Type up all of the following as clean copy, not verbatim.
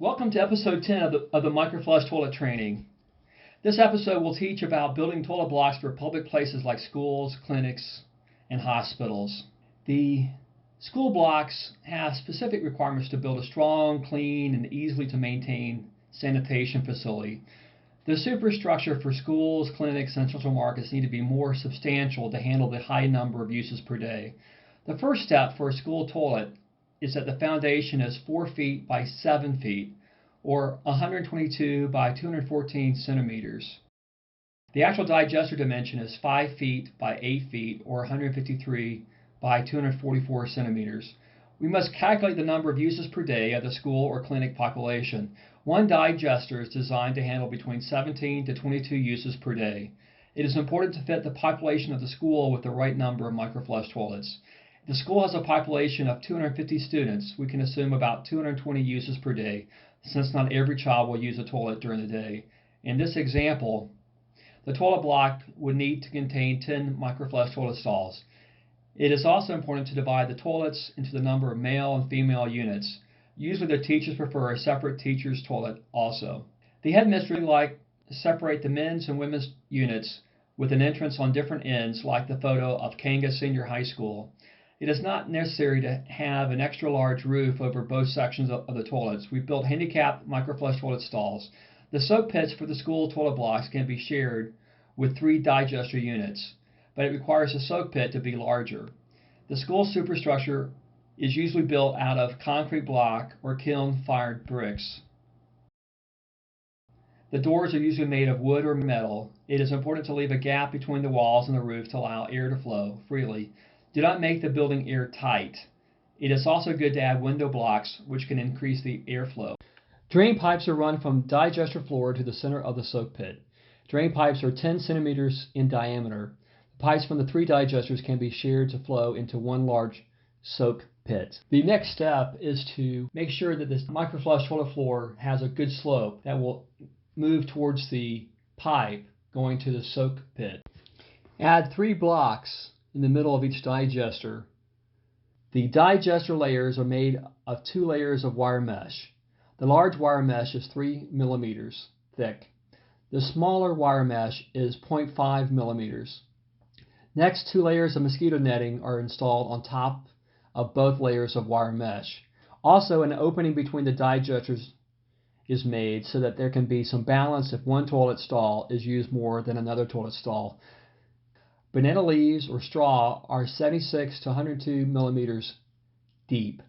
Welcome to episode 10 of the Microflush toilet training. This episode will teach about building toilet blocks for public places like schools, clinics, and hospitals. The school blocks have specific requirements to build a strong, clean, and easily to maintain sanitation facility. The superstructure for schools, clinics, and central markets need to be more substantial to handle the high number of uses per day. The first step for a school toilet is that the foundation is 4 feet by 7 feet, or 122 by 214 centimeters. The actual digester dimension is 5 feet by 8 feet, or 153 by 244 centimeters. We must calculate the number of uses per day of the school or clinic population. One digester is designed to handle between 17 to 22 uses per day. It is important to fit the population of the school with the right number of microflush toilets. If the school has a population of 250 students, we can assume about 220 uses per day, since not every child will use a toilet during the day. In this example, the toilet block would need to contain 10 microflush toilet stalls. It is also important to divide the toilets into the number of male and female units. Usually the teachers prefer a separate teacher's toilet also. The headmistress would like to separate the men's and women's units with an entrance on different ends, like the photo of Kanga Senior High School. It is not necessary to have an extra large roof over both sections of the toilets. We've built handicapped microflush toilet stalls. The soak pits for the school toilet blocks can be shared with 3 digester units, but it requires the soak pit to be larger. The school superstructure is usually built out of concrete block or kiln-fired bricks. The doors are usually made of wood or metal. It is important to leave a gap between the walls and the roof to allow air to flow freely. Do not make the building airtight. It is also good to add window blocks, which can increase the airflow. Drain pipes are run from digester floor to the center of the soak pit. Drain pipes are 10 centimeters in diameter. The pipes from the 3 digesters can be shared to flow into one large soak pit. The next step is to make sure that this microflush toilet floor has a good slope that will move towards the pipe going to the soak pit. Add 3 blocks in the middle of each digester. The digester layers are made of 2 layers of wire mesh. The large wire mesh is 3 millimeters thick. The smaller wire mesh is 0.5 millimeters. Next, 2 layers of mosquito netting are installed on top of both layers of wire mesh. Also, an opening between the digesters is made so that there can be some balance if one toilet stall is used more than another toilet stall. Banana leaves or straw are 76 to 102 millimeters deep.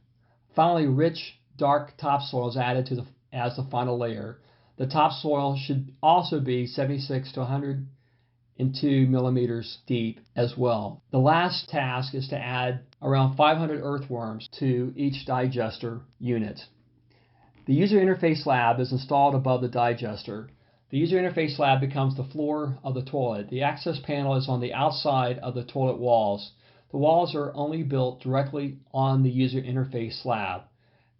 Finally, rich, dark topsoil is added as the final layer. The topsoil should also be 76 to 102 millimeters deep as well. The last task is to add around 500 earthworms to each digester unit. The user interface slab is installed above the digester. The user interface slab becomes the floor of the toilet. The access panel is on the outside of the toilet walls. The walls are only built directly on the user interface slab.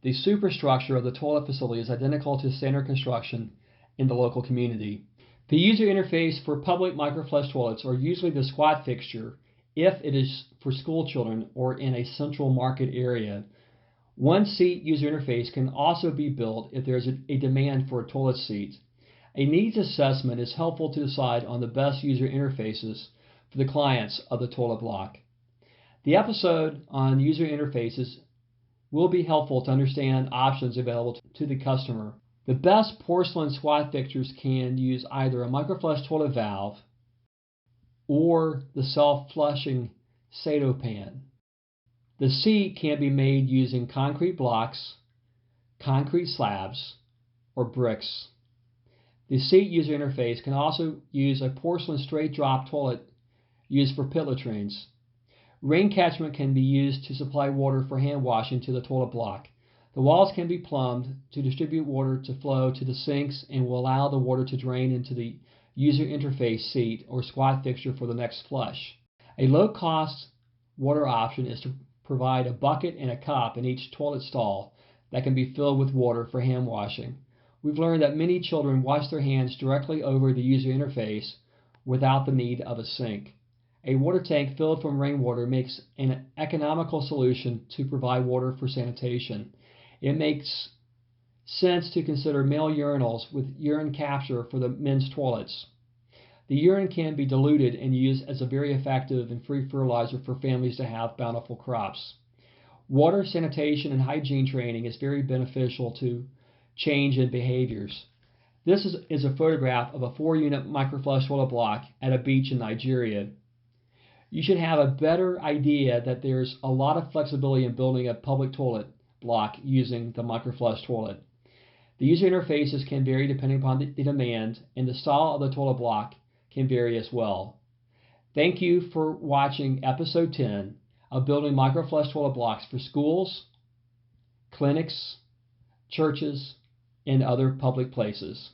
The superstructure of the toilet facility is identical to standard construction in the local community. The user interface for public microflush toilets are usually the squat fixture if it is for school children or in a central market area. One seat user interface can also be built if there is a demand for a toilet seat. A needs assessment is helpful to decide on the best user interfaces for the clients of the toilet block. The episode on user interfaces will be helpful to understand options available to the customer. The best porcelain squat fixtures can use either a microflush toilet valve or the self-flushing Sato pan. The seat can be made using concrete blocks, concrete slabs, or bricks. The seat user interface can also use a porcelain straight drop toilet used for pit latrines. Rain catchment can be used to supply water for hand washing to the toilet block. The walls can be plumbed to distribute water to flow to the sinks and will allow the water to drain into the user interface seat or squat fixture for the next flush. A low-cost water option is to provide a bucket and a cup in each toilet stall that can be filled with water for hand washing. We've learned that many children wash their hands directly over the user interface without the need of a sink. A water tank filled from rainwater makes an economical solution to provide water for sanitation. It makes sense to consider male urinals with urine capture for the men's toilets. The urine can be diluted and used as a very effective and free fertilizer for families to have bountiful crops. Water sanitation and hygiene training is very beneficial to change in behaviors. This is a photograph of a 4-unit microflush toilet block at a beach in Nigeria. You should have a better idea that there's a lot of flexibility in building a public toilet block using the microflush toilet. The user interfaces can vary depending upon the demand, and the style of the toilet block can vary as well. Thank you for watching episode 10 of Building Microflush Toilet Blocks for schools, clinics, churches, and other public places.